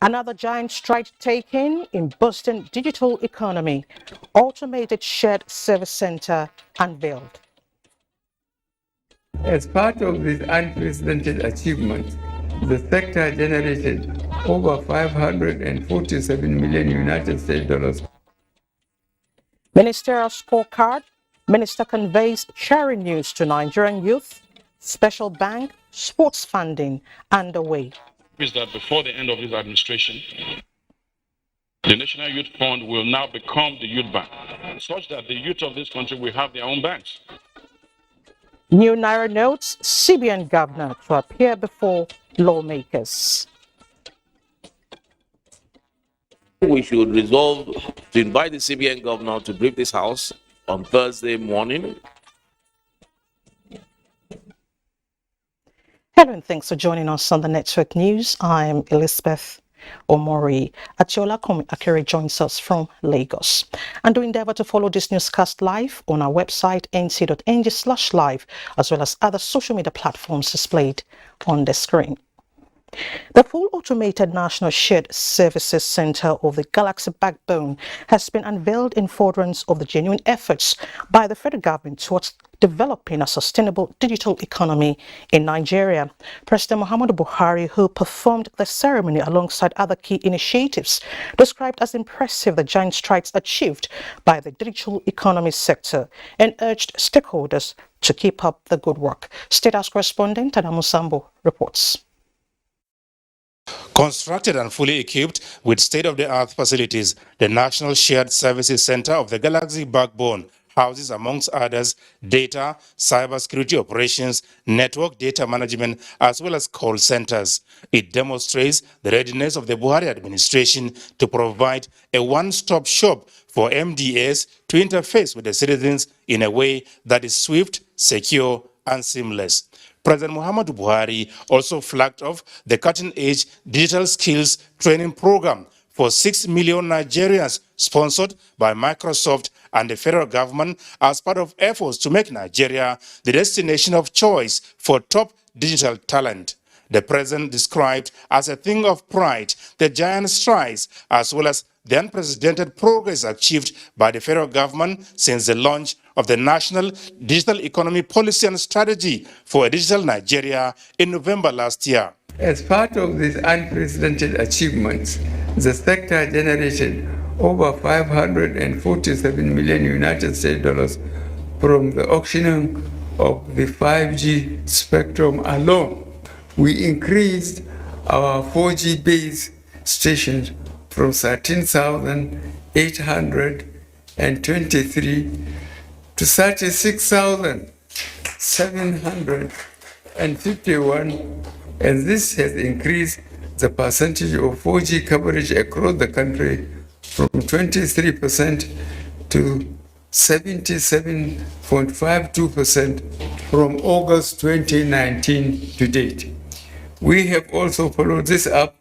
Another giant stride taken in boosting digital economy. Automated shared service center unveiled. As part of this unprecedented achievement, the sector generated over 547 million United States dollars. Ministerial scorecard. Minister conveys sharing news to Nigerian youth. Special bank sports funding underway. Is that before the end of this administration, the National Youth Fund will now become the youth bank, such that the youth of this country will have their own banks. New Naira notes, CBN governor to appear before lawmakers. We should resolve to invite the CBN governor to brief this house on Thursday morning. Hello and thanks for joining us on the Network News. I'm Elizabeth Omori. Atiola Akere joins us from Lagos. And do endeavor to follow this newscast live on our website nc.ng/live, as well as other social media platforms displayed on the screen. The full automated National Shared Services Center of the Galaxy Backbone has been unveiled in furtherance of the genuine efforts by the federal government towards developing a sustainable digital economy in Nigeria. President Muhammadu Buhari, who performed the ceremony alongside other key initiatives, described as impressive the giant strides achieved by the digital economy sector and urged stakeholders to keep up the good work. State House correspondent Adamu Sambo reports. Constructed and fully equipped with state-of-the-art facilities, the National Shared Services Center of the Galaxy Backbone houses, amongst others, data, cybersecurity operations, network data management, as well as call centers. It demonstrates the readiness of the Buhari administration to provide a one-stop shop for MDAs to interface with the citizens in a way that is swift, secure, and seamless. President Muhammadu Buhari also flagged off the cutting-edge digital skills training program for 6 million Nigerians, sponsored by Microsoft and the federal government as part of efforts to make Nigeria the destination of choice for top digital talent. The president described as a thing of pride the giant strides as well as the unprecedented progress achieved by the federal government since the launch of the National Digital Economy Policy and Strategy for a Digital Nigeria in November last year. As part of these unprecedented achievements, the sector generated over 547 million United States dollars from the auctioning of the 5G spectrum alone. We increased our 4G base stations from 13,823 to 36,751, and this has increased the percentage of 4G coverage across the country from 23% to 77.52% from August 2019 to date. We have also followed this up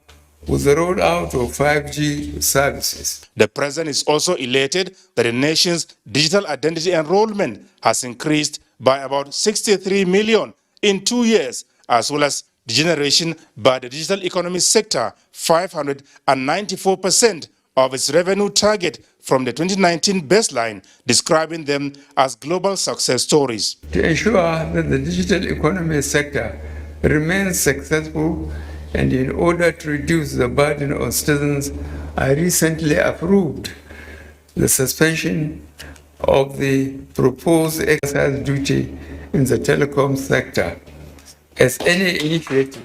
with the rollout of 5G services. The president is also elated that the nation's digital identity enrollment has increased by about 63 million in 2 years, as well as the generation by the digital economy sector 594% of its revenue target from the 2019 baseline, describing them as global success stories. To ensure that the digital economy sector remains successful, and in order to reduce the burden on citizens, I recently approved the suspension of the proposed excise duty in the telecom sector, as any initiative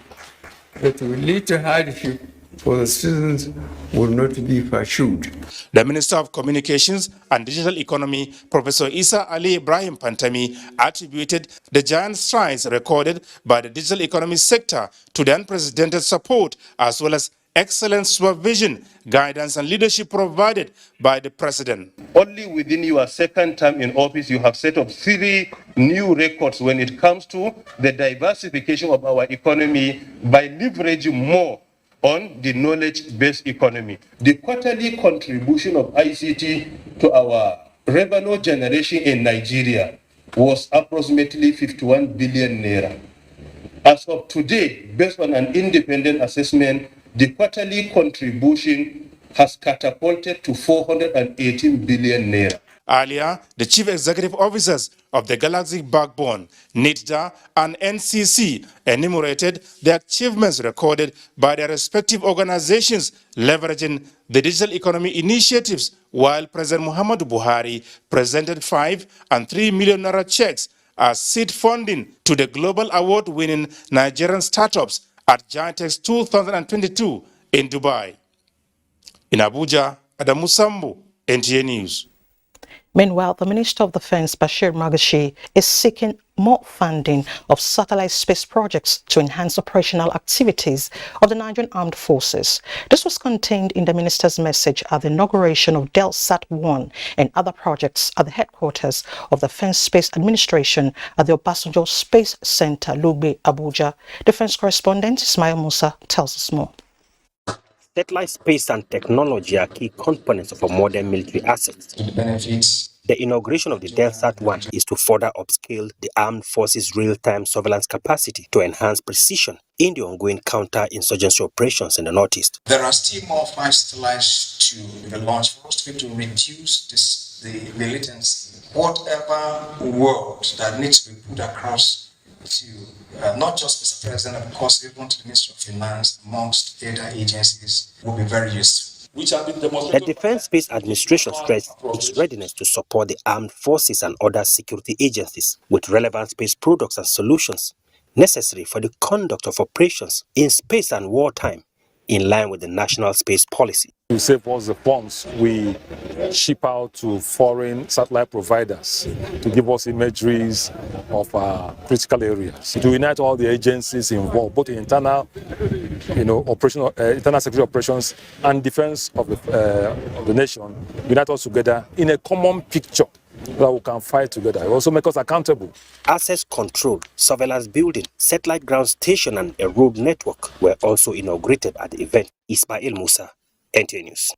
that will lead to hardship for the citizens will not be pursued. The Minister of Communications and Digital Economy, Professor Isa Ali Ibrahim Pantami, attributed the giant strides recorded by the digital economy sector to the unprecedented support as well as excellent supervision, guidance and leadership provided by the President. Only within your second term in office, you have set up 3 new records when it comes to the diversification of our economy by leveraging more on the knowledge-based economy. The quarterly contribution of ICT to our revenue generation in Nigeria was approximately 51 billion naira. As of today, based on an independent assessment, the quarterly contribution has catapulted to 418 billion naira. Earlier, the chief executive officers of the Galaxy Backbone, NITDA and NCC enumerated the achievements recorded by their respective organizations leveraging the digital economy initiatives, while President Muhammadu Buhari presented 5 and 3 million naira checks as seed funding to the global award-winning Nigerian startups at Giantex 2022 in Dubai. In Abuja, Adamu Sambu, NTA News. Meanwhile, the Minister of Defense, Bashir Magashi, is seeking more funding of satellite space projects to enhance operational activities of the Nigerian Armed Forces. This was contained in the minister's message at the inauguration of DelSat-1 and other projects at the headquarters of the Defense Space Administration at the Obasanjo Space Center, Lugbe, Abuja. Defense correspondent Ismail Musa tells us more. Satellite space and technology are key components of a modern military asset. The inauguration of the DelSat-1 is to further upscale the armed forces' real-time surveillance capacity to enhance precision in the ongoing counter-insurgency operations in the Northeast. There are still more 5 satellites to be launched for us to be able to reduce the latency. Whatever word that needs to be put across to not just Mr. President, of course, even to the Ministry of Finance, amongst other agencies, will be very useful. The Defense Space Administration stressed its readiness to support the armed forces and other security agencies with relevant space products and solutions necessary for the conduct of operations in space and wartime, in line with the national space policy. To save us the funds, we ship out to foreign satellite providers to give us imageries of critical areas. To unite all the agencies involved, both in internal, operational, internal security operations and defense of the nation, unite us together in a common picture that we can fight together. It also make us accountable. Access control, surveillance building, satellite ground station and a road network were also inaugurated at the event. Ismail Musa, NTA News.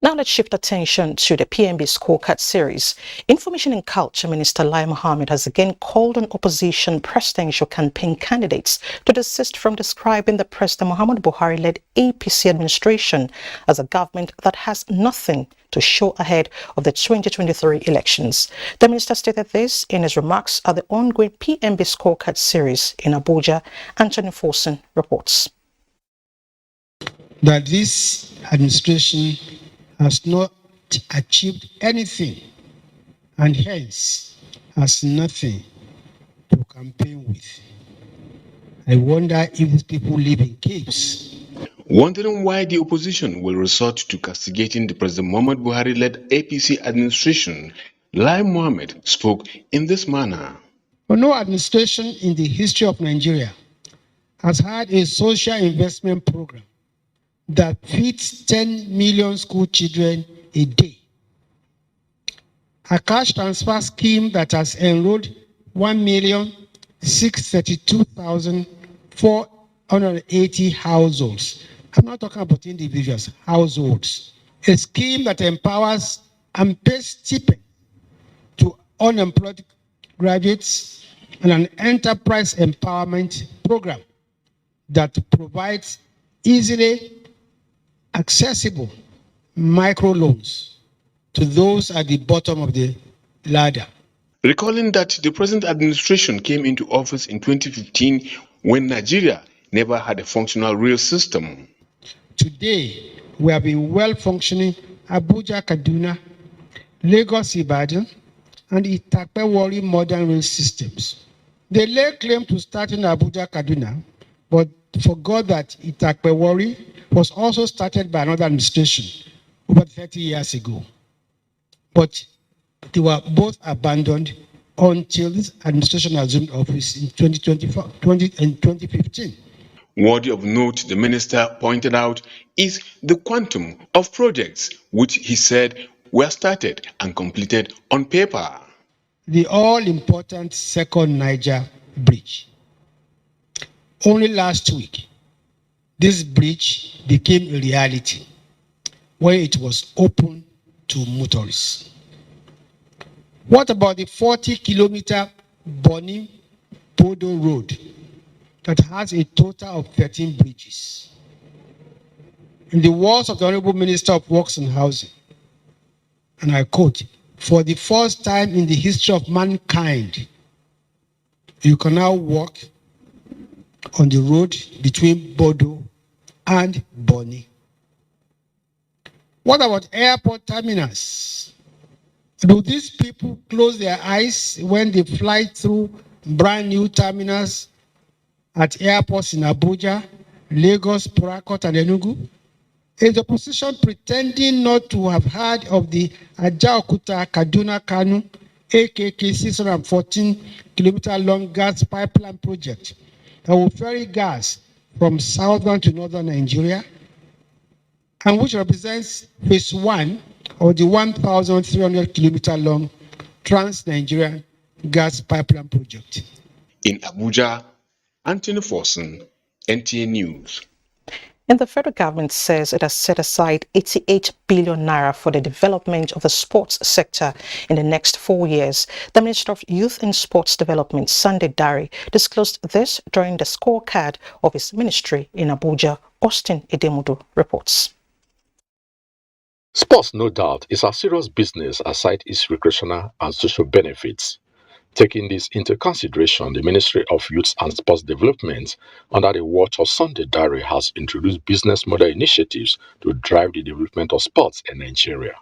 Now let's shift attention to the PMB scorecard series. Information and Culture Minister Lai Mohammed has again called on opposition presidential campaign candidates to desist from describing the President Muhammadu Buhari-led APC administration as a government that has nothing to show ahead of the 2023 elections. The minister stated this in his remarks at the ongoing PMB scorecard series in Abuja. Anthony Forson reports. That this administration has not achieved anything and hence has nothing to campaign with. I wonder if these people live in caves. Wondering why the opposition will resort to castigating the President Muhammad Buhari-led APC administration, Lai Mohammed spoke in this manner. Well, no administration in the history of Nigeria has had a social investment program that feeds 10 million school children a day. A cash transfer scheme that has enrolled 1,632,480 households. I'm not talking about individuals, households. A scheme that empowers and pays stipend to unemployed graduates, and an enterprise empowerment program that provides easily accessible microloans to those at the bottom of the ladder. Recalling that the present administration came into office in 2015 when Nigeria never had a functional rail system. Today, we have a well-functioning Abuja, Kaduna, Lagos, Ibadan, and Itakpe-Warri modern rail systems. They lay claim to starting Abuja, Kaduna, but forgot that Itakpe-Warri was also started by another administration over 30 years ago. But they were both abandoned until this administration assumed office in 2015. Worthy of note, the minister pointed out, is the quantum of projects which he said were started and completed on paper. The all-important second Niger bridge. Only last week, this bridge became a reality when it was open to motorists. What about the 40-kilometer Bonny-Bodo road that has a total of 13 bridges. In the words of the Honorable Minister of Works and Housing, and I quote, "For the first time in the history of mankind, you can now walk on the road between Bodo and Bonny." What about airport terminals? Do these people close their eyes when they fly through brand new terminals at airports in Abuja, Lagos, Port Harcourt, and Enugu? Is the opposition pretending not to have heard of the Ajaokuta Kaduna Kanu AKK 614-kilometer long gas pipeline project that will ferry gas from southern to northern Nigeria, and which represents phase 1 of the 1,300-kilometer long Trans-Nigerian gas pipeline project? In Abuja, Anthony Forson, NTA News. And the federal government says it has set aside 88 billion naira for the development of the sports sector in the next 4 years. The Minister of Youth and Sports Development, Sunday Dari, disclosed this during the scorecard of his ministry in Abuja. Austin Edemudu reports. Sports, no doubt, is a serious business aside its recreational and social benefits. Taking this into consideration, the Ministry of Youth and Sports Development, under the watch of Sunday Dari, has introduced business model initiatives to drive the development of sports in Nigeria.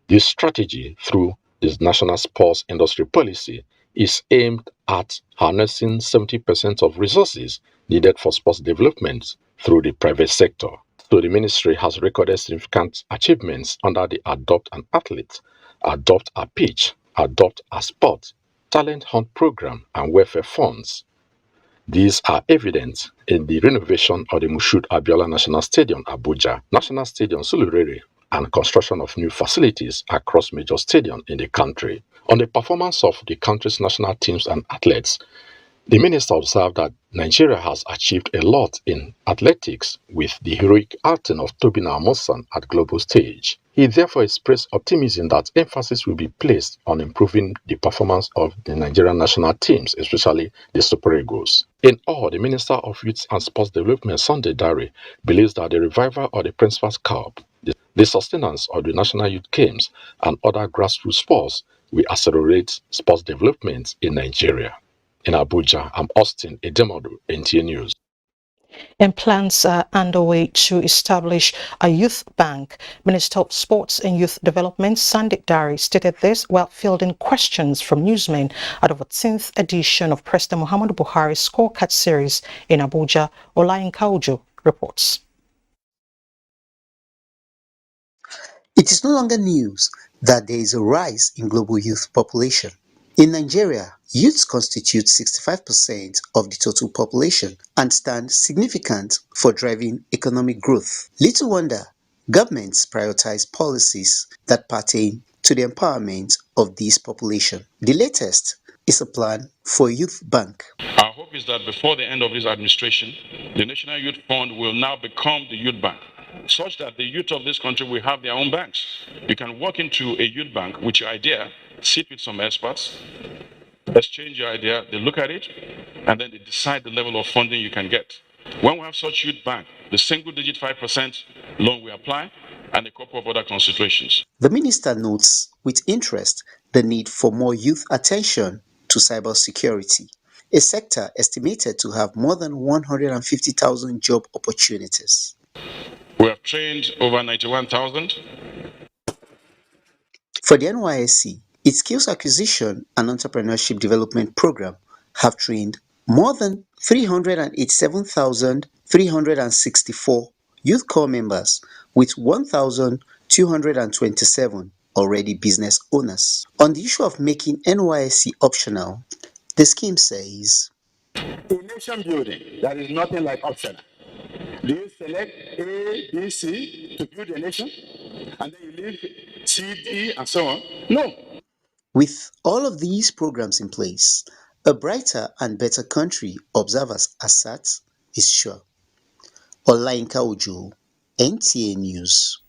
This strategy, through this National Sports Industry Policy, is aimed at harnessing 70% of resources needed for sports development through the private sector. So the ministry has recorded significant achievements under the Adopt an Athlete, Adopt a Pitch, Adopt a Sport, Talent Hunt Program, and welfare funds. These are evident in the renovation of the Moshood Abiola National Stadium, Abuja, National Stadium, Surulere, and construction of new facilities across major stadiums in the country. On the performance of the country's national teams and athletes, the minister observed that Nigeria has achieved a lot in athletics with the heroic acting of Tobina Amosan at global stage. He therefore expressed optimism that emphasis will be placed on improving the performance of the Nigerian national teams, especially the Super Eagles. In all, the Minister of Youth and Sports Development, Sunday Dari, believes that the revival of the Principal's Cup, the sustenance of the National Youth Games, and other grassroots sports will accelerate sports development in Nigeria. In Abuja, I'm Austin Edemodu, NTA News. And plans are underway to establish a youth bank. Minister of Sports and Youth Development, Sunday Dari, stated this while fielding questions from newsmen at the 14th edition of President Muhammadu Buhari's scorecard series in Abuja. Olayinka Ojo reports. It is no longer news that there is a rise in global youth population. In Nigeria, youths constitute 65% of the total population and stand significant for driving economic growth. Little wonder governments prioritize policies that pertain to the empowerment of this population. The latest is a plan for a youth bank. Our hope is that before the end of this administration, the National Youth Fund will now become the youth bank, such that the youth of this country will have their own banks. You can walk into a youth bank with your idea, sit with some experts, exchange your idea, they look at it, and then they decide the level of funding you can get. When we have such youth bank, the single-digit 5% loan we apply, and a couple of other considerations. The minister notes with interest the need for more youth attention to cybersecurity, a sector estimated to have more than 150,000 job opportunities. We have trained over 91,000. For the NYSC, its skills acquisition and entrepreneurship development program have trained more than 387,364 youth corps members, with 1,227 already business owners. On the issue of making NYSC optional, the scheme says, in nation building, there is nothing like optional. Do you select A, B, C to build a nation, and then you leave C, D, and so on? No. With all of these programs in place, a brighter and better country, observers assert, is sure. Olayinka Ojo, NTA News.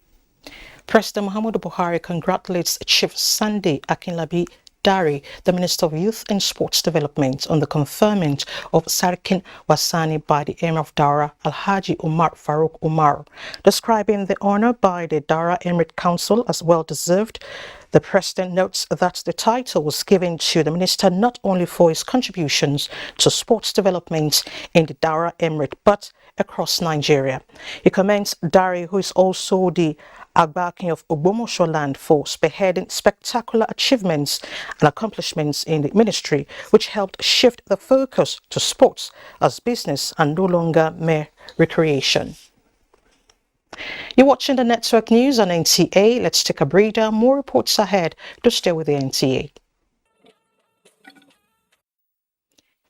President Muhammadu Buhari congratulates Chief Sunday Akinlabi Dari, the Minister of Youth and Sports Development, on the conferment of Sarkin Wasani by the Emir of Dara, Alhaji Umar Farouk Umar. Describing the honor by the Dara Emirate Council as well-deserved, the President notes that the title was given to the minister not only for his contributions to sports development in the Dara Emirate, but across Nigeria. He commends Dari, who is also the Agbakin of Ogbomosho land, for spearheading spectacular achievements and accomplishments in the ministry, which helped shift the focus to sports as business and no longer mere recreation. You're watching the Network News on NTA. Let's take a breather. More reports ahead. Do stay with the NTA.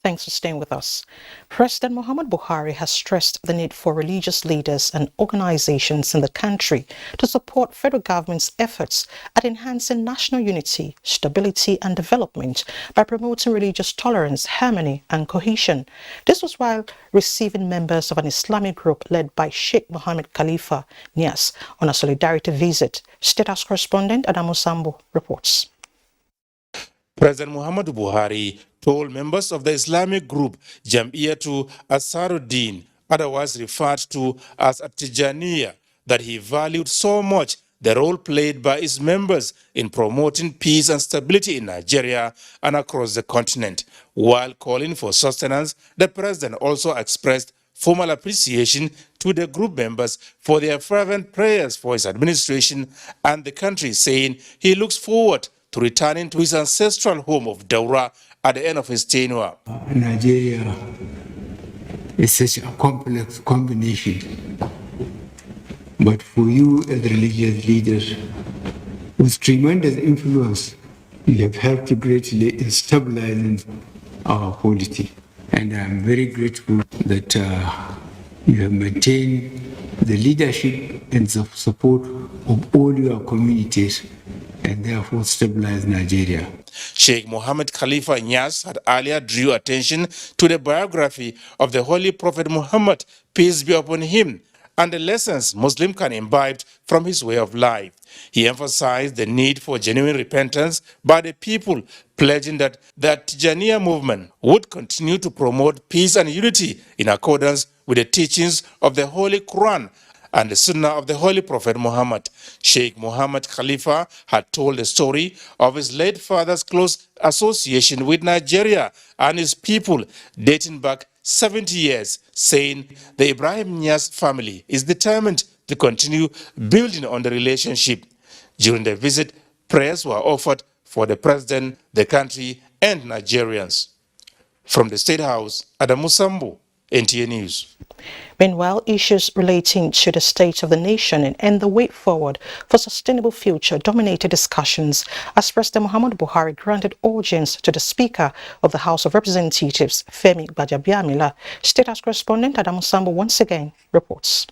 Thanks for staying with us. President Muhammad Buhari has stressed the need for religious leaders and organizations in the country to support federal government's efforts at enhancing national unity, stability and development by promoting religious tolerance, harmony and cohesion. This was while receiving members of an Islamic group led by Sheikh Mohammed Khalifa Nias on a solidarity visit. State House correspondent Adamu Sambo reports. President Muhammadu Buhari told members of the Islamic group Jam'iyyatu Asaruddin, otherwise referred to as Tijaniya, that he valued so much the role played by its members in promoting peace and stability in Nigeria and across the continent. While calling for sustenance, the president also expressed formal appreciation to the group members for their fervent prayers for his administration and the country, saying he looks forward to returning to his ancestral home of Daura at the end of his tenure. Nigeria is such a complex combination, but for you as religious leaders, with tremendous influence, you have helped greatly in stabilizing our polity. And I'm very grateful that you have maintained the leadership and the support of all your communities and therefore stabilize Nigeria. Sheikh Mohammed Khalifa Nias had earlier drew attention to the biography of the Holy Prophet Muhammad, peace be upon him, and the lessons Muslims can imbibe from his way of life. He emphasized the need for genuine repentance by the people, pledging that the Tijaniya movement would continue to promote peace and unity in accordance with the teachings of the Holy Quran and the Sunnah of the Holy Prophet Muhammad. Sheikh Mohammed Khalifa had told the story of his late father's close association with Nigeria and his people dating back 70 years, saying the Ibrahim Nias family is determined to continue building on the relationship. During the visit, prayers were offered for the president, the country, and Nigerians. From the State House, Adamu Sambo, NTA News. Meanwhile, issues relating to the state of the nation and the way forward for sustainable future dominated discussions as President Muhammadu Buhari granted audience to the Speaker of the House of Representatives, Femi Gbajabiamila. State House correspondent Adamu Sambo once again reports.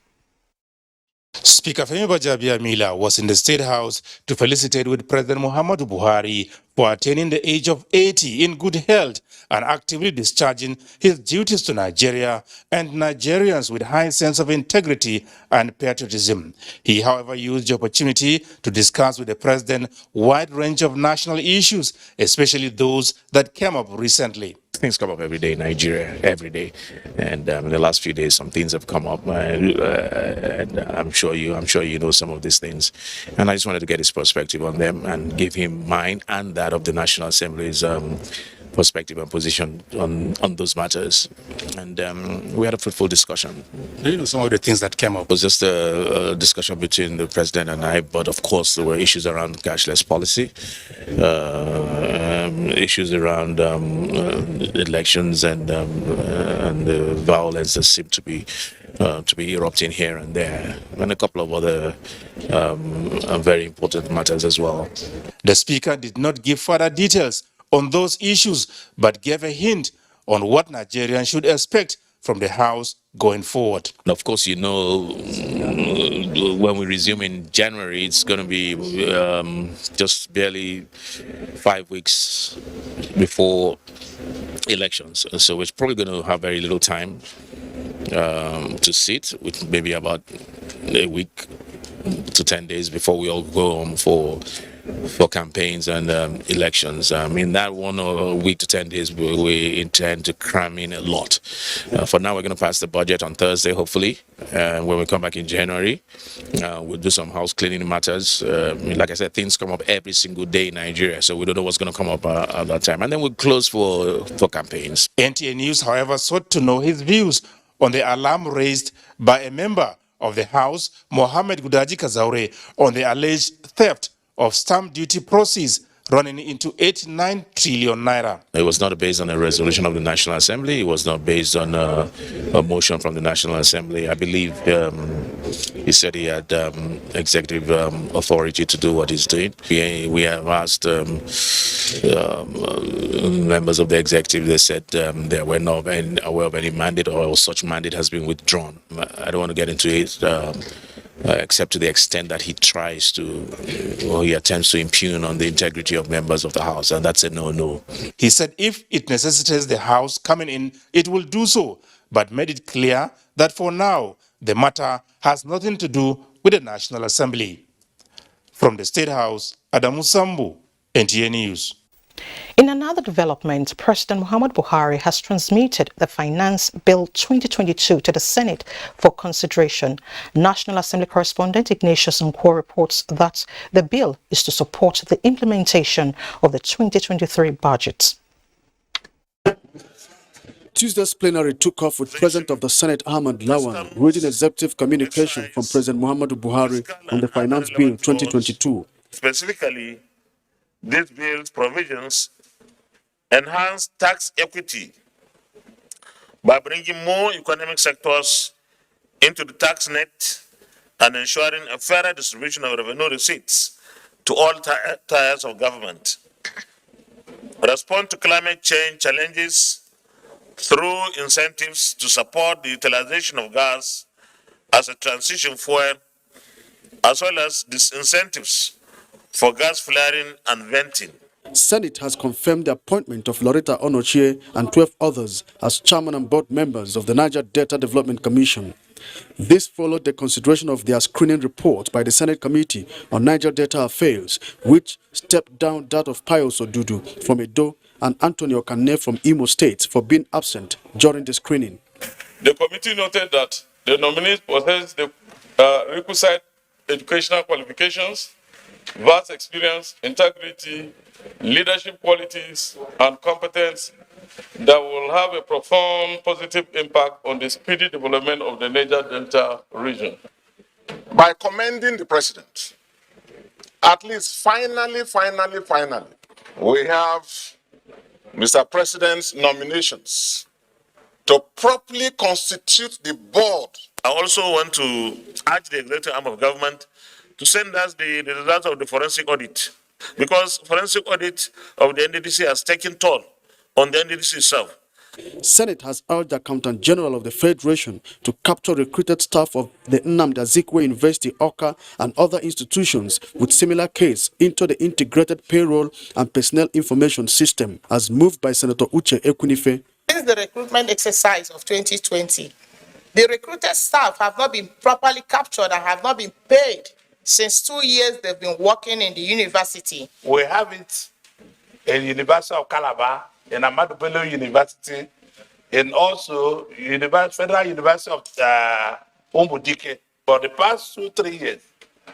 Speaker Femi Gbajabiamila was in the State House to felicitate with President Muhammadu Buhari for attaining the age of 80 in good health and actively discharging his duties to Nigeria and Nigerians with high sense of integrity and patriotism. He, however, used the opportunity to discuss with the president a wide range of national issues, especially those that came up recently. Things come up every day in Nigeria, every day, and in the last few days, some things have come up, and I'm sure you know some of these things, and I just wanted to get his perspective on them and give him mine and that of the National Assembly's perspective and position on those matters, and we had a fruitful discussion. Do you know some of the things that came up? It was just a discussion between the president and I, but of course there were issues around cashless policy, issues around elections and the violence that seem to be erupting here and there, and a couple of other very important matters as well. The Speaker did not give further details on those issues, but gave a hint on what Nigerians should expect from the House going forward. And of course, you know, when we resume in January, it's going to be just barely 5 weeks before elections. So we're probably going to have very little time to sit, with maybe about a week to 10 days before we all go home for for campaigns and elections. In that 1 week to 10 days, we intend to cram in a lot. For now, we're going to pass the budget on Thursday, hopefully. When we come back in January, we'll do some house cleaning matters. Like I said, things come up every single day in Nigeria, so we don't know what's going to come up at that time. And then we'll close for campaigns. NTA News, however, sought to know his views on the alarm raised by a member of the House, Mohammed Gudaji Kazaure, on the alleged theft of stamp duty proceeds running into 89 trillion naira. It was not based on a resolution of the National Assembly. It was not based on a motion from the National Assembly. I believe he said he had executive authority to do what he's doing. We have asked members of the executive. They said they were not aware of any mandate or such mandate has been withdrawn. I don't want to get into it. Except to the extent that he tries to, or he attempts to impugn on the integrity of members of the House, and that's a no-no. He said if it necessitates the House coming in, it will do so, but made it clear that for now, the matter has nothing to do with the National Assembly. From the State House, Adamu Sambu, NTA News. In another development, President Muhammadu Buhari has transmitted the Finance Bill 2022 to the Senate for consideration. National Assembly correspondent Ignatius Nkwo reports that the bill is to support the implementation of the 2023 budget. Tuesday's plenary took off with President of the Senate Ahmad Lawan reading executive communication from President Muhammadu Buhari on the Finance Bill 2022. Specifically, this bill's provisions enhance tax equity by bringing more economic sectors into the tax net and ensuring a fairer distribution of revenue receipts to all tiers of government. Respond to climate change challenges through incentives to support the utilization of gas as a transition fuel, as well as disincentives for gas flaring and venting. Senate has confirmed the appointment of Loretta Onochie and 12 others as chairman and board members of the Niger Delta Development Commission. This followed the consideration of their screening report by the Senate Committee on Niger Delta Affairs, which stepped down that of Pius Odudu from Edo and Antonio Kane from Imo State for being absent during the screening. The committee noted that the nominees possess the requisite educational qualifications, vast experience, integrity, leadership qualities, and competence that will have a profound positive impact on the speedy development of the Niger Delta region. By commending the president, at least finally, we have Mr. President's nominations to properly constitute the board. I also want to urge the executive arm of government to send us the results of the forensic audit, because forensic audit of the NDDC has taken toll on the NDDC itself. Senate has urged the Accountant General of the Federation to capture recruited staff of the Nnamdi Azikiwe University, Awka, and other institutions with similar case into the Integrated Payroll and Personnel Information System, as moved by Senator Uche Ekwunife. Since the recruitment exercise of 2020, the recruited staff have not been properly captured and have not been paid. Since 2 years, they've been working in the university. We have it in University of Calabar, in Ahmadu Bello University, and also Federal University of Umbudike. For the past 2-3 years,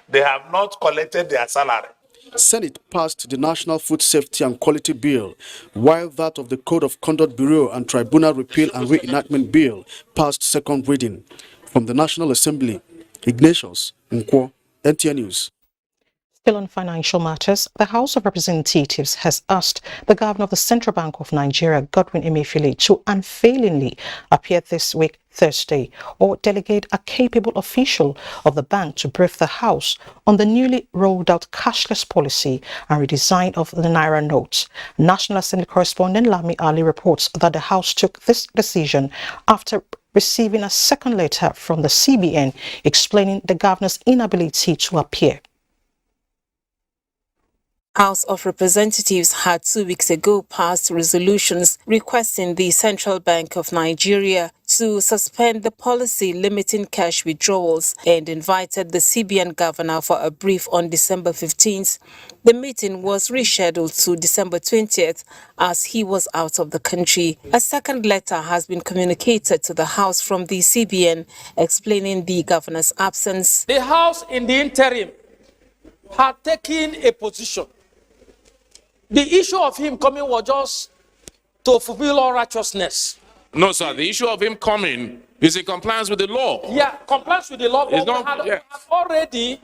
they have not collected their salary. Senate passed the National Food Safety and Quality Bill, while that of the Code of Conduct Bureau and Tribunal Repeal and Reenactment Bill passed second reading. From the National Assembly, Ignatius Nkwo, NTA News. Still on financial matters, the House of Representatives has asked the Governor of the Central Bank of Nigeria, Godwin Emefiele, to unfailingly appear this week, Thursday, or delegate a capable official of the bank to brief the House on the newly rolled out cashless policy and redesign of the Naira notes. National Assembly correspondent Lami Ali reports that the House took this decision after receiving a second letter from the CBN explaining the governor's inability to appear. House of Representatives had 2 weeks ago passed resolutions requesting the Central Bank of Nigeria to suspend the policy limiting cash withdrawals and invited the CBN governor for a brief on December 15th. The meeting was rescheduled to December 20th as he was out of the country. A second letter has been communicated to the House from the CBN explaining the governor's absence. The House in the interim had taken a position. The issue of him coming was just to fulfill all righteousness. No, sir. The issue of him coming is in compliance with the law. Yeah, compliance with the law. It's But we had already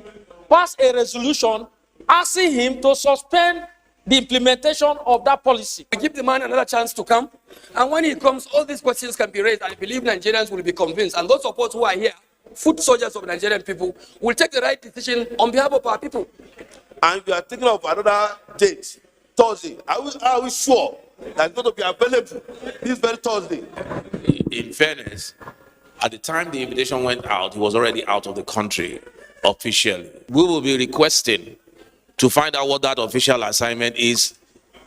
passed a resolution asking him to suspend the implementation of that policy. Give the man another chance to come. And when he comes, all these questions can be raised. I believe Nigerians will be convinced. And those of us who are here, foot soldiers of Nigerian people, will take the right decision on behalf of our people. And we are thinking of another date, Thursday. Are we sure that it's going to be available this very Thursday? In fairness, at the time the invitation went out, he was already out of the country officially. We will be requesting to find out what that official assignment is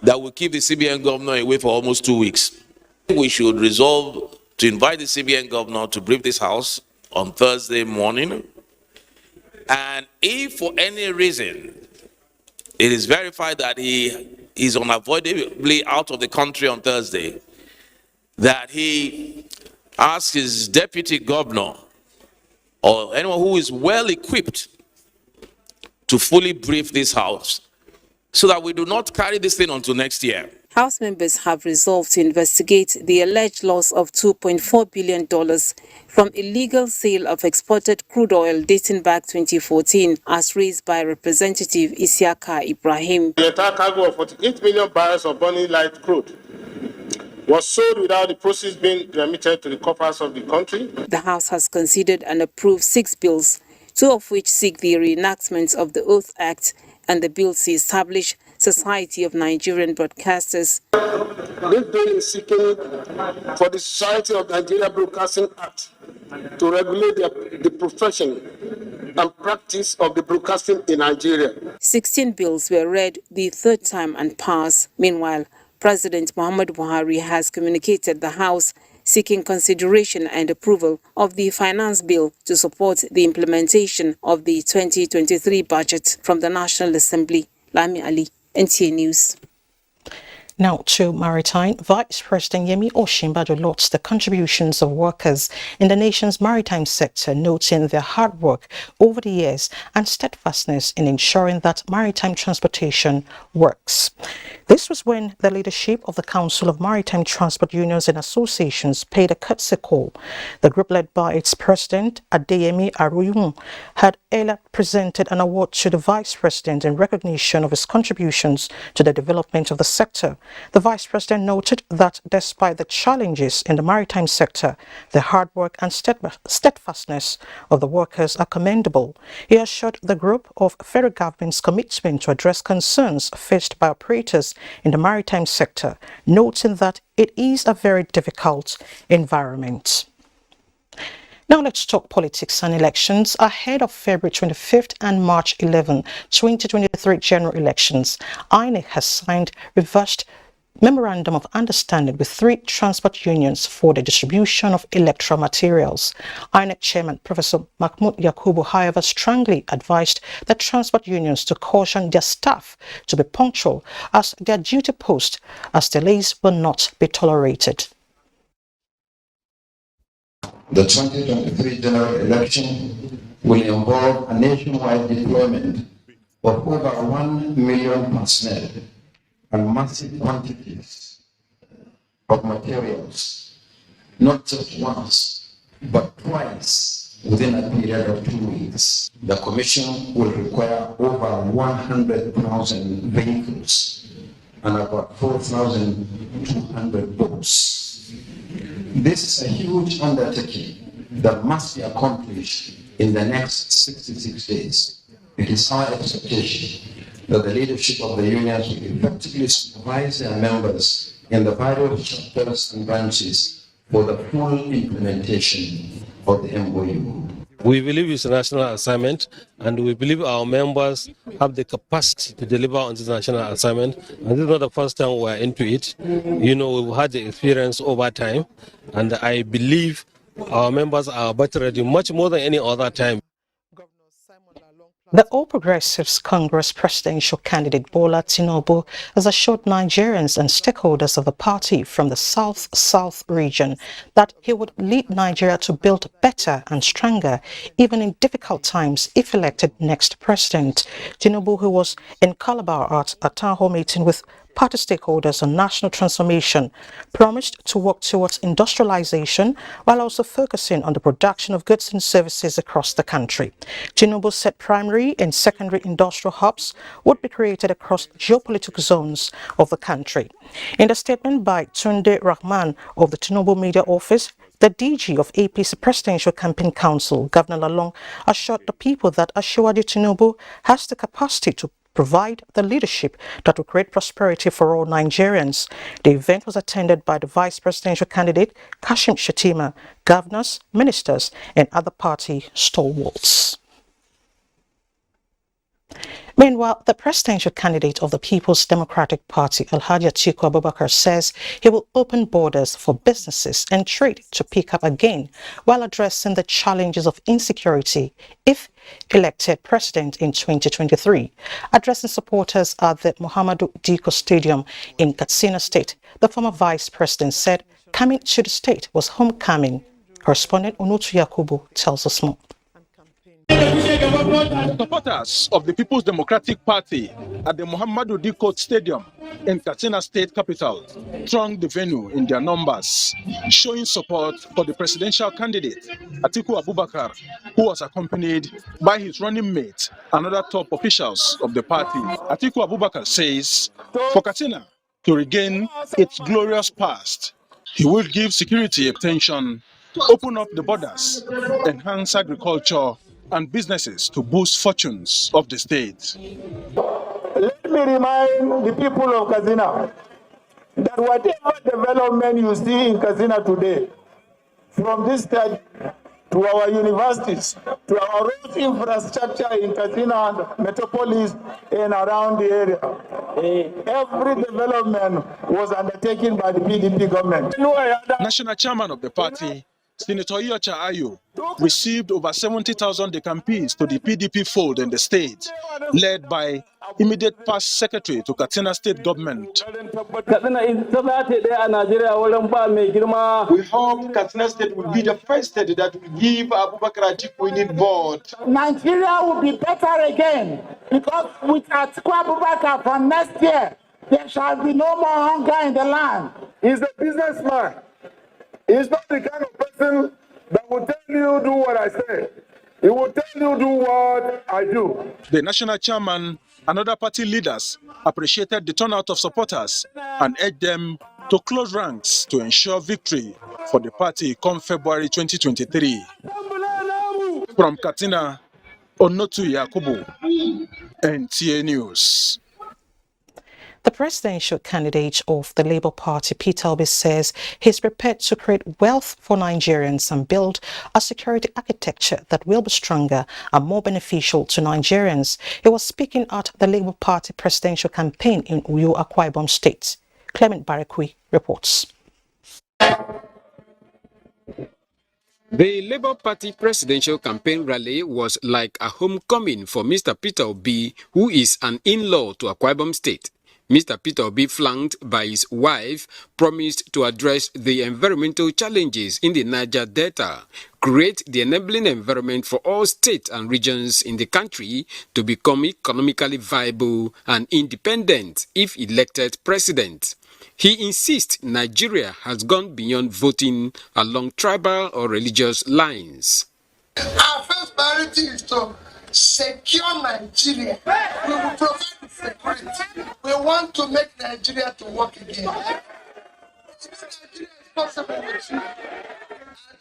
that will keep the CBN governor away for almost 2 weeks. We should resolve to invite the CBN governor to brief this House on Thursday morning. And if for any reason it is verified that he is unavoidably out of the country on Thursday, that he asks his deputy governor or anyone who is well equipped to fully brief this House so that we do not carry this thing on to next year. House members have resolved to investigate the alleged loss of $2.4 billion from illegal sale of exported crude oil dating back 2014, as raised by Representative Isiaka Ibrahim. The entire cargo of 48 million barrels of burning light crude was sold without the proceeds being remitted to the coffers of the country. The House has considered and approved 6 bills, 2 of which seek the reenactment of the Oath Act and the bill to establish Society of Nigerian Broadcasters. This bill is seeking for the Society of Nigeria Broadcasting Act to regulate the profession and practice of the broadcasting in Nigeria. 16 bills were read the third time and passed. Meanwhile, President Muhammadu Buhari has communicated the House seeking consideration and approval of the finance bill to support the implementation of the 2023 budget from the National Assembly. Lami Ali, NTA News. Now to Maritime. Vice President Yemi Osinbajo lauds the contributions of workers in the nation's maritime sector, noting their hard work over the years and steadfastness in ensuring that maritime transportation works. This was when the leadership of the Council of Maritime Transport Unions and Associations paid a courtesy call. The group, led by its president, Adeyemi Aroyun, had earlier presented an award to the Vice President in recognition of his contributions to the development of the sector. The Vice President noted that despite the challenges in the maritime sector, the hard work and steadfastness of the workers are commendable. He assured the group of federal government's commitment to address concerns faced by operators in the maritime sector, noting that it is a very difficult environment. Now let's talk politics and elections. Ahead of February 25th and March 11, 2023 general elections, INEC has signed reversed Memorandum of Understanding with 3 transport unions for the distribution of electoral materials. INEC Chairman Professor Mahmoud Yakubu, however, strongly advised the transport unions to caution their staff to be punctual as their duty post, as delays will not be tolerated. The 2023 general election will involve a nationwide deployment of over 1 million personnel and massive quantities of materials, not just once, but twice within a period of 2 weeks. The Commission will require over 100,000 vehicles and about 4,200 boats. This is a huge undertaking that must be accomplished in the next 66 days. It is our expectation that the leadership of the unions will effectively supervise their members in the various chapters and branches for the full implementation of the MOU. We believe it's a national assignment, and we believe our members have the capacity to deliver on this national assignment. And this is not the first time we're into it. You know, we've had the experience over time, and I believe our members are better ready, much more than any other time. The All Progressives Congress presidential candidate Bola Tinubu has assured Nigerians and stakeholders of the party from the South region that he would lead Nigeria to build better and stronger, even in difficult times, if elected next president. Tinubu, who was in Calabar at a town hall meeting with party stakeholders on national transformation, promised to work towards industrialization while also focusing on the production of goods and services across the country. Tinubu said primary and secondary industrial hubs would be created across geopolitical zones of the country. In the statement by Tunde Rahman of the Tinubu Media Office, the DG of APC Presidential Campaign Council, Governor Lalong, assured the people that Asiwaju Tinubu has the capacity to provide the leadership that will create prosperity for all Nigerians. The event was attended by the vice presidential candidate, Kashim Shettima, governors, ministers, and other party stalwarts. Meanwhile, the presidential candidate of the People's Democratic Party, Alhaji Atiku Abubakar, says he will open borders for businesses and trade to pick up again while addressing the challenges of insecurity if elected president in 2023. Addressing supporters at the Muhammadu Diko Stadium in Katsina State, the former vice president said coming to the state was homecoming. Correspondent Onutu Yakubu tells us more. Supporters of the People's Democratic Party at the Muhammadu Diko Stadium in Katsina State capital thronged the venue in their numbers, showing support for the presidential candidate, Atiku Abubakar, who was accompanied by his running mate and other top officials of the party. Atiku Abubakar says, for Katsina to regain its glorious past, he will give security attention, open up the borders, enhance agriculture and businesses to boost fortunes of the state. Let me remind the people of Katsina that whatever development you see in Katsina today, from this state to our universities, to our road infrastructure in Katsina and metropolis and around the area, every development was undertaken by the PDP government. National chairman of the party, Senator Iyocha Ayu, received over 70,000 decampees to the PDP fold in the state, led by immediate past secretary to Katsina state government. We hope Katsina state will be the first state that will give Abubakar Atiku in board. Nigeria will be better again because with Atiku Abubakar from next year, there shall be no more hunger in the land. He's a businessman. He's not the kind of person that will tell you do what I say. He will tell you do what I do. The national chairman and other party leaders appreciated the turnout of supporters and urged them to close ranks to ensure victory for the party come February 2023. From Katsina, Onotu Yakubu, NTA News. The presidential candidate of the Labour Party, Peter Obi, says he's prepared to create wealth for Nigerians and build a security architecture that will be stronger and more beneficial to Nigerians. He was speaking at the Labour Party presidential campaign in Uyo, Akwa Ibom State. Clement Barakwi reports. The Labour Party presidential campaign rally was like a homecoming for Mr. Peter Obi, who is an in-law to Akwa Ibom State. Mr. Peter Obi, flanked by his wife, promised to address the environmental challenges in the Niger Delta, create the enabling environment for all states and regions in the country to become economically viable and independent if elected president. He insists Nigeria has gone beyond voting along tribal or religious lines. Our first priority is to secure Nigeria. We will provide security. We want to make Nigeria to work again. Nigeria is possible. Our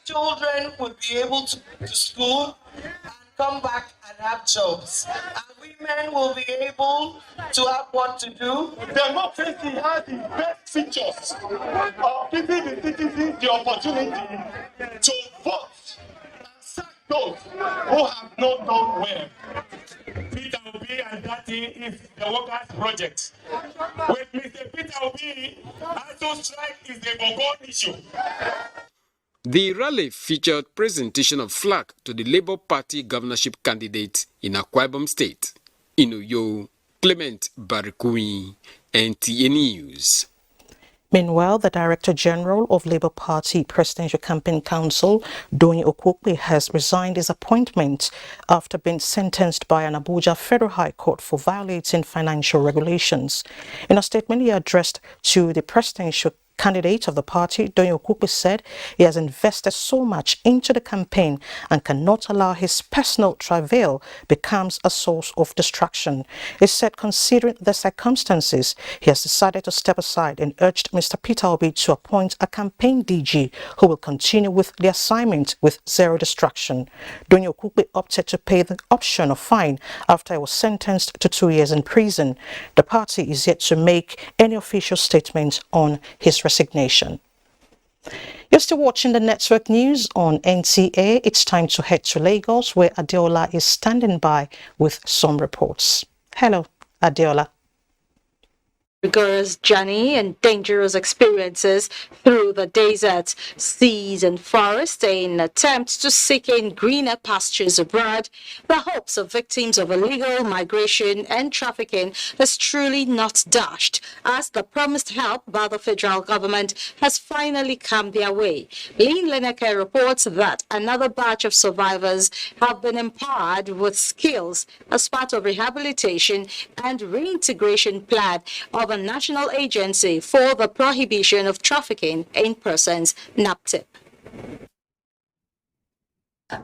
children will be able to go to school and come back and have jobs. And women will be able to have what to do. Democracy has the best features of giving the citizens the opportunity to vote. those who have not done well. Peter Obi and that thing is the workers' project. With Mr. Peter Obi, also strike is the Bogon issue. The rally featured presentation of flag to the Labour Party governorship candidate in Akwa Ibom State. In Uyo, Clement Barikui, NTA News. Meanwhile, the Director General of Labour Party Presidential Campaign Council, Doyin Okokpe, has resigned his appointment after being sentenced by an Abuja Federal High Court for violating financial regulations. In a statement he addressed to the presidential candidate of the party, Doyin Okokpe said he has invested so much into the campaign and cannot allow his personal travail becomes a source of distraction. He said considering the circumstances, he has decided to step aside and urged Mr. Peter Obi to appoint a campaign DG who will continue with the assignment with zero distraction. Doyin Okokpe opted to pay the optional fine after he was sentenced to 2 years in prison. The party is yet to make any official statement on his resignation. You're still watching the network news on NTA. It's time to head to Lagos, where Adeola is standing by with some reports. Hello, Adeola. Rigorous journey and dangerous experiences through the deserts, seas and forests in attempts to seek in greener pastures abroad, the hopes of victims of illegal migration and trafficking is truly not dashed, as the promised help by the federal government has finally come their way. Lynn Leneke reports that another batch of survivors have been empowered with skills as part of rehabilitation and reintegration plan of a national agency for the prohibition of trafficking in persons, NAPTIP.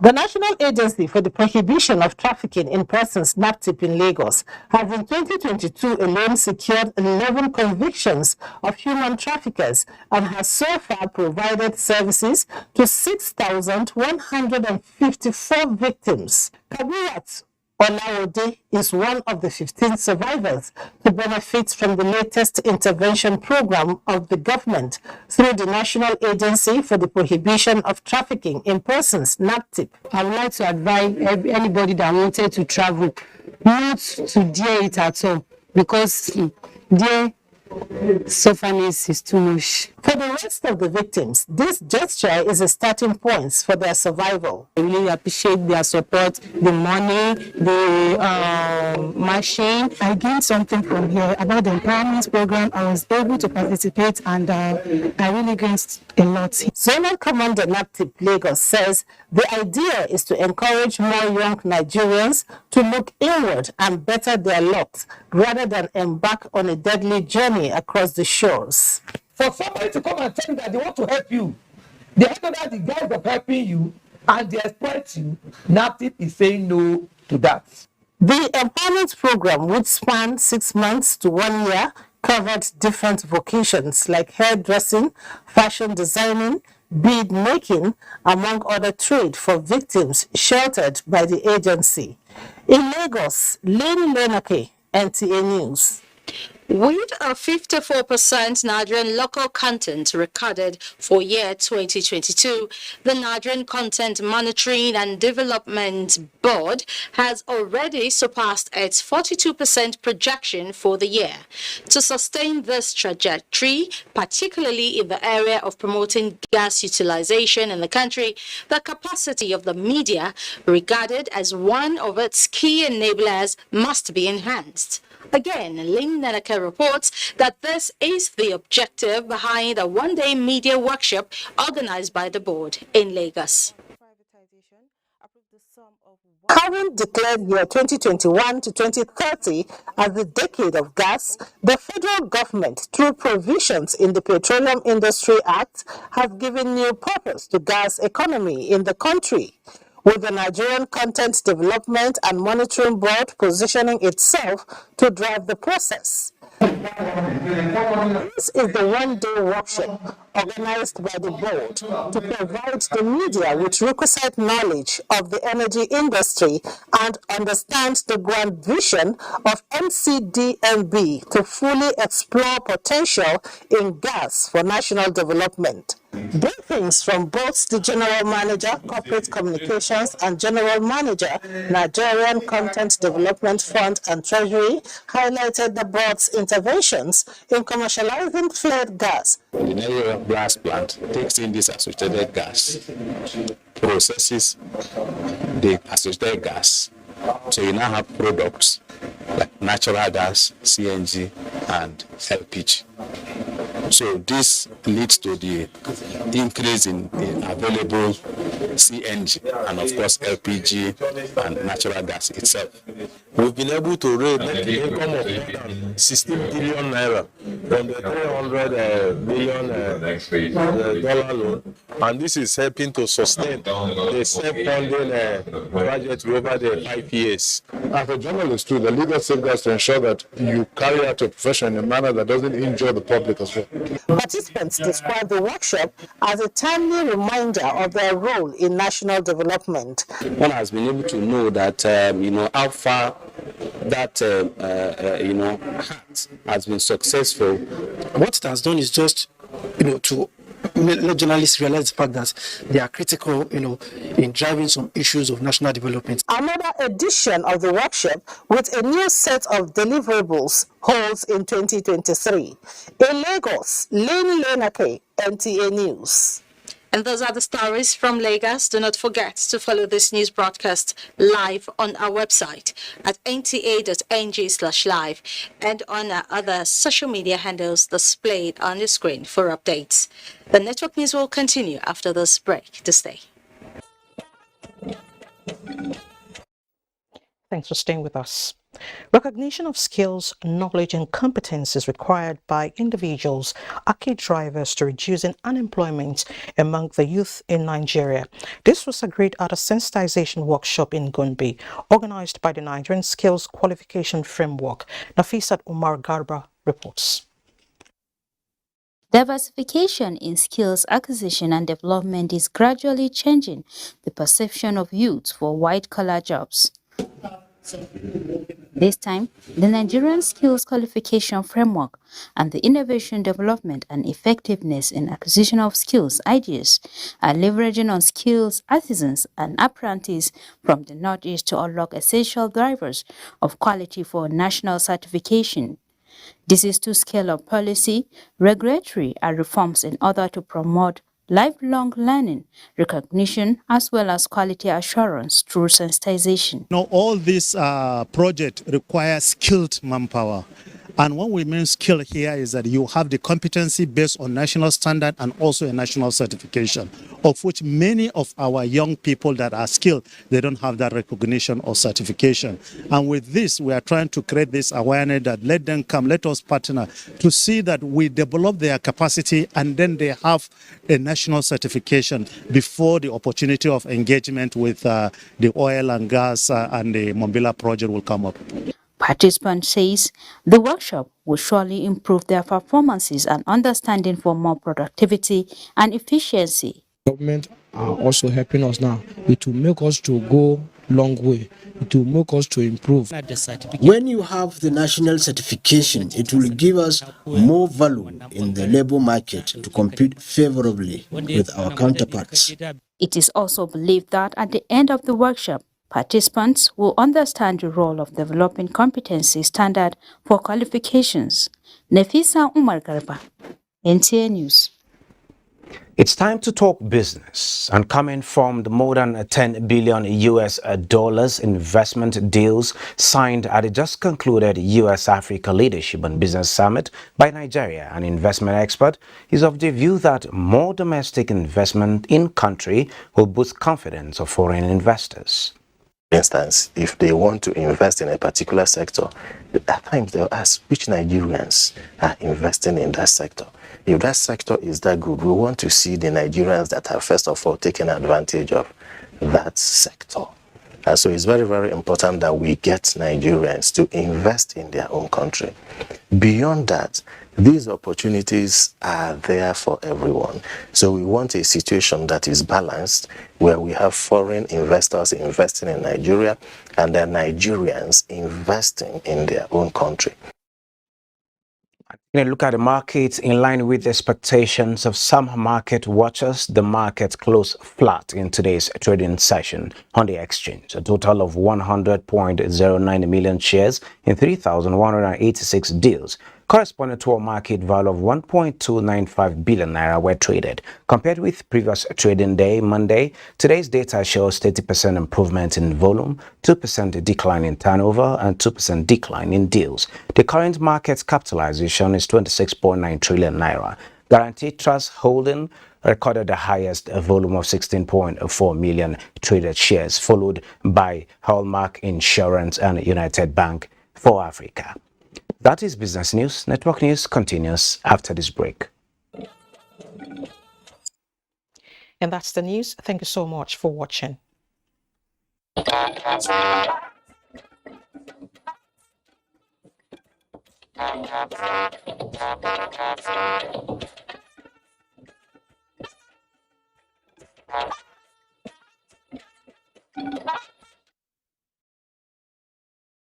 The National Agency for the Prohibition of Trafficking in Persons, NAPTIP, in Lagos, has in 2022 alone secured 11 convictions of human traffickers and has so far provided services to 6,154 victims. Kabiyat Olawode is one of the 15 survivors who benefits from the latest intervention program of the government through the National Agency for the Prohibition of Trafficking in Persons, NAPTIP. I would like to advise anybody that wanted to travel not to dare it at all, because dare suffering is too much. For the rest of the victims, this gesture is a starting point for their survival. I really appreciate their support, the money, the machine. I gained something from here about the empowerment program. I was able to participate and I really gained a lot. Zonal Commander NAPTIP Lagos says the idea is to encourage more young Nigerians to look inward and better their lot rather than embark on a deadly journey across the shores. For somebody to come and tell you that they want to help you, they have that the guys of helping you and they exploit you, NAPTIP is saying no to that. The empowerment program would span 6 months to 1 year, covered different vocations like hairdressing, fashion designing, bead making, among other trade for victims sheltered by the agency. In Lagos, Lynn Leneke, NTA News. With a 54% Nigerian local content recorded for year 2022, the Nigerian Content Monitoring and Development Board has already surpassed its 42% projection for the year. To sustain this trajectory, particularly in the area of promoting gas utilization in the country, the capacity of the media, regarded as one of its key enablers, must be enhanced. Again, Lynn Leneke reports that this is the objective behind a one-day media workshop organized by the board in Lagos. Having declared year 2021 to 2030 as the decade of gas, the federal government, through provisions in the Petroleum Industry Act, have given new purpose to gas economy in the country, with the Nigerian Content Development and Monitoring Board positioning itself to drive the process. This is the one-day workshop organized by the board to provide the media with requisite knowledge of the energy industry and understand the grand vision of NCDMB to fully explore potential in gas for national development. Briefings from both the General Manager, Corporate Communications, and General Manager, Nigerian Content Development Fund and Treasury highlighted the board's interventions in commercializing flared gas. The Nigerian gas plant takes in this associated gas, processes the associated gas. So you now have products like natural gas, CNG, and LPG. So this leads to the increase in available CNG and of course LPG and natural gas itself. We've been able to raise net income of more than 16 billion naira from the 300 billion dollar loan, and this is helping to sustain the self-funding project over the 5 years. As a journalist too, the legal safeguards to ensure that you carry out your profession in a manner that doesn't injure the public as well. Participants described the workshop as a timely reminder of their role in national development. One has been able to know that, how far that, hat has been successful. What it has done is just, to let journalists realize the fact that they are critical, in driving some issues of national development. Another edition of the workshop with a new set of deliverables holds in 2023. In Lagos, Lane Lenake, NTA News. And those are the stories from Lagos. Do not forget to follow this news broadcast live on our website at nta.ng/live and on our other social media handles displayed on your screen for updates. The network news will continue after this break. To stay. Thanks for staying with us. Recognition of skills, knowledge and competence is required by individuals are key drivers to reducing unemployment among the youth in Nigeria. This was agreed at a sensitization workshop in Gombe, organized by the Nigerian Skills Qualification Framework. Nafisat Umar Garba reports. Diversification in skills acquisition and development is gradually changing the perception of youth for white-collar jobs. This time, the Nigerian Skills Qualification Framework and the Innovation Development and Effectiveness in Acquisition of Skills ideas are leveraging on skills artisans and apprentices from the Northeast to unlock essential drivers of quality for national certification. This is to scale up policy, regulatory, and reforms in order to promote lifelong learning, recognition, as well as quality assurance through sensitization. Now, all this project requires skilled manpower. And what we mean skill here is that you have the competency based on national standard and also a national certification, of which many of our young people that are skilled, they don't have that recognition or certification. And with this, we are trying to create this awareness that let them come, let us partner to see that we develop their capacity and then they have a national certification before the opportunity of engagement with the oil and gas and the Mambila project will come up. Participant says the workshop will surely improve their performances and understanding for more productivity and efficiency. Government are also helping us now. It will make us to go long way. It will make us to improve. When you have the national certification, it will give us more value in the labor market to compete favorably with our counterparts. It is also believed that at the end of the workshop, participants will understand the role of developing competency standard for qualifications. Nafisa Umar Garba, NTA News. It's time to talk business, and coming from the more than $10 billion US dollars investment deals signed at the just concluded US Africa Leadership and Business Summit by Nigeria, an investment expert is of the view that more domestic investment in country will boost confidence of foreign investors. For instance, if they want to invest in a particular sector, at times they'll ask which Nigerians are investing in that sector. If that sector is that good, we want to see the Nigerians that have first of all taken advantage of that sector. And so it's very, very important that we get Nigerians to invest in their own country. Beyond that, these opportunities are there for everyone. So we want a situation that is balanced, where we have foreign investors investing in Nigeria and then Nigerians investing in their own country. In a look at the markets, in line with the expectations of some market watchers, the market closed flat in today's trading session on the exchange. A total of 100.09 million shares in 3,186 deals, corresponding to a market value of 1.295 billion naira, were traded. Compared with previous trading day, Monday, today's data shows 30% improvement in volume, 2% decline in turnover, and 2% decline in deals. The current market capitalization is 26.9 trillion naira. Guaranteed Trust Holding recorded the highest volume of 16.4 million traded shares, followed by Hallmark Insurance and United Bank for Africa. That is business news. Network news continues after this break. And that's the news. Thank you so much for watching.